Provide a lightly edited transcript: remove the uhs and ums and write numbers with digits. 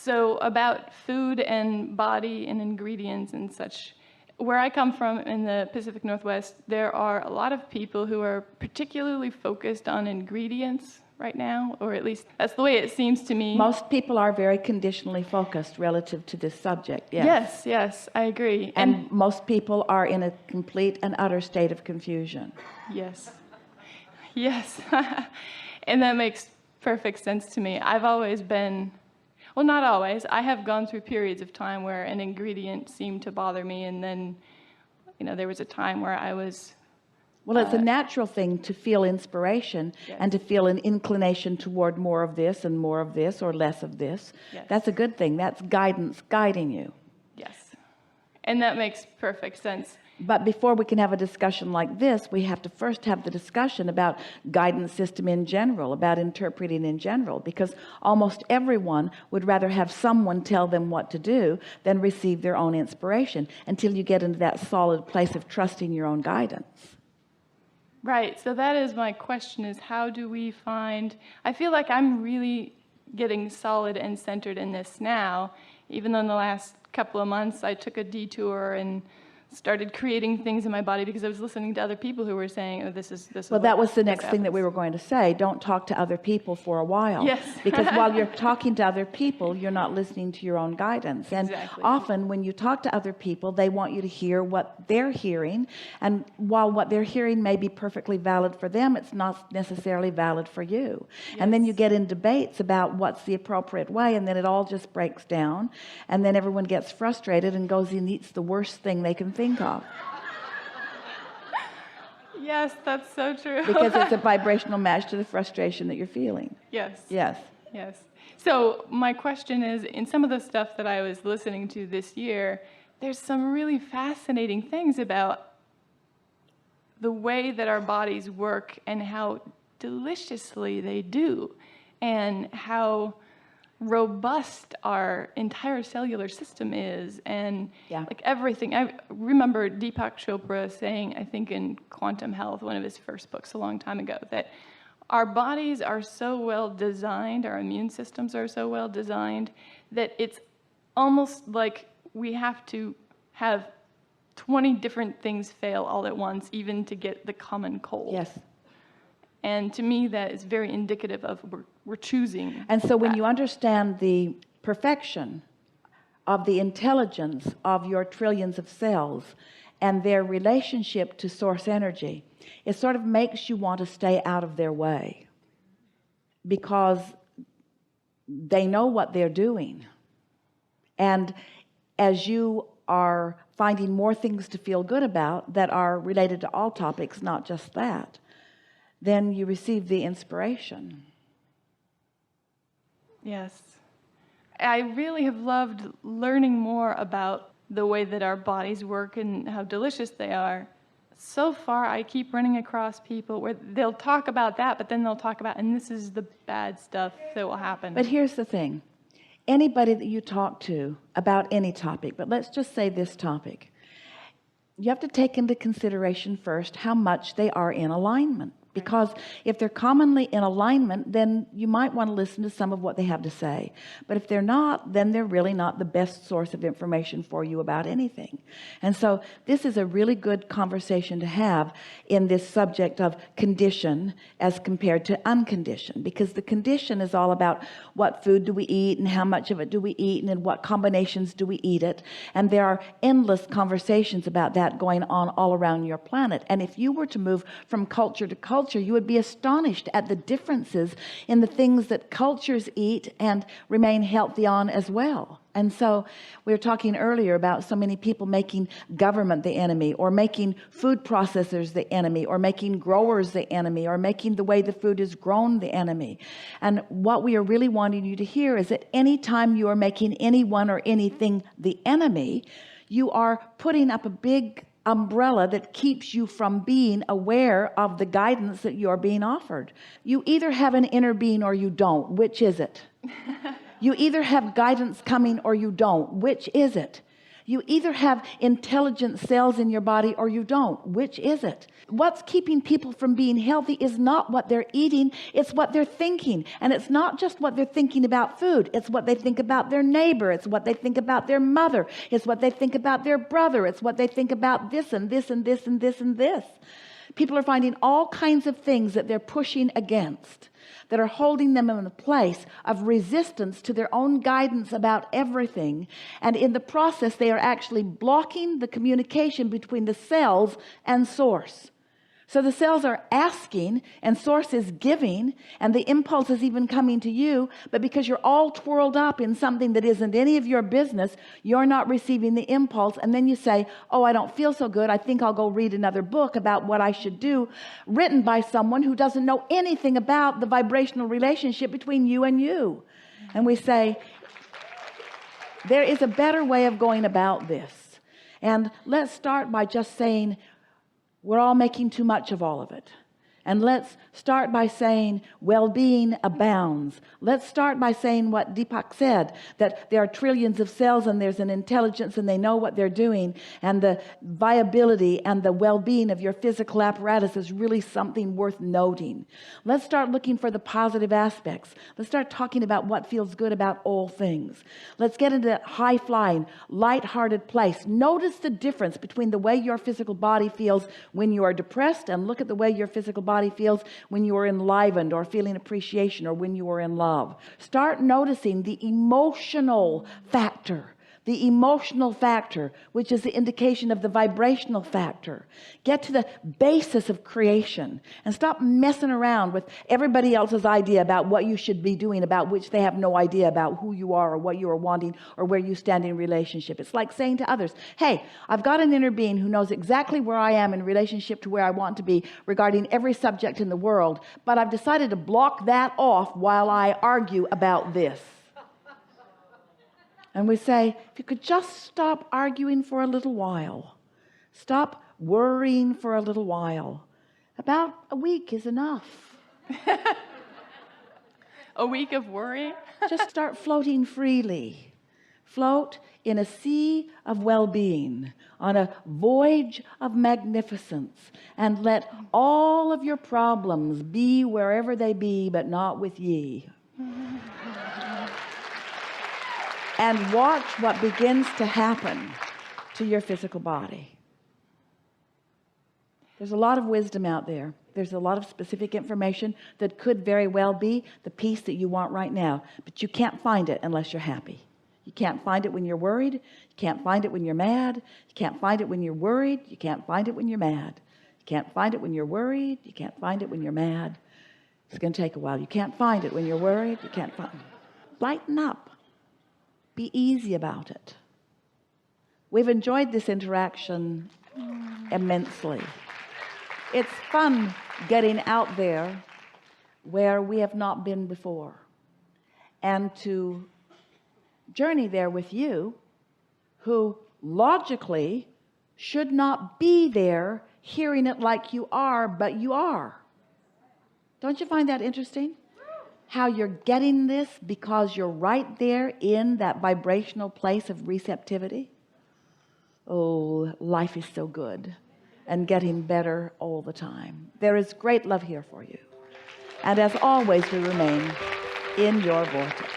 So about food and body and ingredients and such, where I come from in the Pacific Northwest, there are a lot of people who are particularly focused on ingredients right now, or at least that's the way it seems to me. Most people are very conditionally focused relative to this subject. Yes, I agree. And most people are in a complete and utter state of confusion. Yes. And that makes perfect sense to me. I've always been, well, not always. I have gone through periods of time where an ingredient seemed to bother me, and then, there was a time where I was... Well, it's a natural thing to feel inspiration, yes, and to feel an inclination toward more of this and more of this or less of this. Yes. That's a good thing. That's guidance guiding you. Yes. And that makes perfect sense. But before we can have a discussion like this, we have to first have the discussion about guidance system in general, about interpreting in general, because almost everyone would rather have someone tell them what to do than receive their own inspiration until you get into that solid place of trusting your own guidance. Right. So that is my question, is how do we find... I feel like I'm really getting solid and centered in this now, even though in the last couple of months I took a detour and started creating things in my body because I was listening to other people who were saying, oh, this. Well, that was the next thing that we were going to say. Don't talk to other people for a while. Yes. Because while you're talking to other people, you're not listening to your own guidance. And exactly. Often when you talk to other people, they want you to hear what they're hearing. And while what they're hearing may be perfectly valid for them, it's not necessarily valid for you. Yes. And then you get in debates about what's the appropriate way, and then it all just breaks down. And then everyone gets frustrated and goes and eats the worst thing they can think of. Yes, that's so true. Because it's a vibrational match to the frustration that you're feeling. Yes. So my question is, in some of the stuff that I was listening to this year, there's some really fascinating things about the way that our bodies work and how deliciously they do, and how robust our entire cellular system is, and like everything. I remember Deepak Chopra saying, I think in Quantum Health, one of his first books a long time ago, that our bodies are so well designed, our immune systems are so well designed, that it's almost like we have to have 20 different things fail all at once, even to get the common cold. Yes. And to me, that is very indicative of we're choosing. And so when you understand the perfection of the intelligence of your trillions of cells and their relationship to source energy, it sort of makes you want to stay out of their way, because they know what they're doing. And as you are finding more things to feel good about that are related to all topics, not just that, then you receive the inspiration. Yes. I really have loved learning more about the way that our bodies work and how delicious they are. So far, I keep running across people where they'll talk about that, but then they'll talk about, and this is the bad stuff that will happen. But here's the thing. Anybody that you talk to about any topic, but let's just say this topic, you have to take into consideration first how much they are in alignment. Because if they're commonly in alignment, then you might want to listen to some of what they have to say. But if they're not, then they're really not the best source of information for you about anything. And so this is a really good conversation to have in this subject of condition as compared to unconditioned. Because the condition is all about what food do we eat and how much of it do we eat and in what combinations do we eat it. And there are endless conversations about that going on all around your planet. And if you were to move from culture to culture, you would be astonished at the differences in the things that cultures eat and remain healthy on as well. And so we were talking earlier about so many people making government the enemy, or making food processors the enemy, or making growers the enemy, or making the way the food is grown the enemy. And what we are really wanting you to hear is that anytime you are making anyone or anything the enemy, you are putting up a big umbrella that keeps you from being aware of the guidance that you're being offered. You either have an inner being or you don't. Which is it? You either have guidance coming or you don't. Which is it? You either have intelligent cells in your body or you don't. Which is it? What's keeping people from being healthy is not what they're eating, it's what they're thinking. And it's not just what they're thinking about food, it's what they think about their neighbor, it's what they think about their mother, it's what they think about their brother, it's what they think about this and this and this and this and this. People are finding all kinds of things that they're pushing against, that are holding them in a place of resistance to their own guidance about everything. And in the process, they are actually blocking the communication between the cells and source. So the cells are asking and source is giving, and the impulse is even coming to you, but because you're all twirled up in something that isn't any of your business, you're not receiving the impulse. And then you say, oh, I don't feel so good, I think I'll go read another book about what I should do, written by someone who doesn't know anything about the vibrational relationship between you and you. And we say, there is a better way of going about this. And let's start by just saying, we're all making too much of all of it. And let's start by saying well-being abounds. Let's start by saying what Deepak said, that there are trillions of cells and there's an intelligence and they know what they're doing, and the viability and the well-being of your physical apparatus is really something worth noting. Let's start looking for the positive aspects. Let's start talking about what feels good about all things. Let's get into that high-flying, light-hearted place. Notice the difference between the way your physical body feels when you are depressed, and look at the way your physical body feels when you are enlivened or feeling appreciation, or when you are in love. Start noticing the emotional factor. The emotional factor, which is the indication of the vibrational factor. Get to the basis of creation and stop messing around with everybody else's idea about what you should be doing, about which they have no idea about who you are or what you are wanting or where you stand in relationship. It's like saying to others, hey, I've got an inner being who knows exactly where I am in relationship to where I want to be regarding every subject in the world, but I've decided to block that off while I argue about this. And we say, if you could just stop arguing for a little while, stop worrying for a little while, about a week is enough. A week of worry? Just start floating freely. Float in a sea of well-being, on a voyage of magnificence, and let all of your problems be wherever they be, but not with ye. And watch what begins to happen to your physical body. There's a lot of wisdom out there. There's a lot of specific information that could very well be the peace that you want right now. But you can't find it unless you're happy. You can't find it when you're worried. You can't find it when you're mad. You can't find it when you're worried. You can't find it when you're mad. You can't find it when you're worried. You can't find it when you're mad. It's going to take a while. You can't find it when you're worried. You can't find it. Lighten up. Be easy about it. We've enjoyed this interaction immensely. It's fun getting out there where we have not been before, and to journey there with you, who logically should not be there hearing it like you are, but you are. Don't you find that interesting? How you're getting this because you're right there in that vibrational place of receptivity. Oh, life is so good and getting better all the time. There is great love here for you. And as always, we remain in your vortex.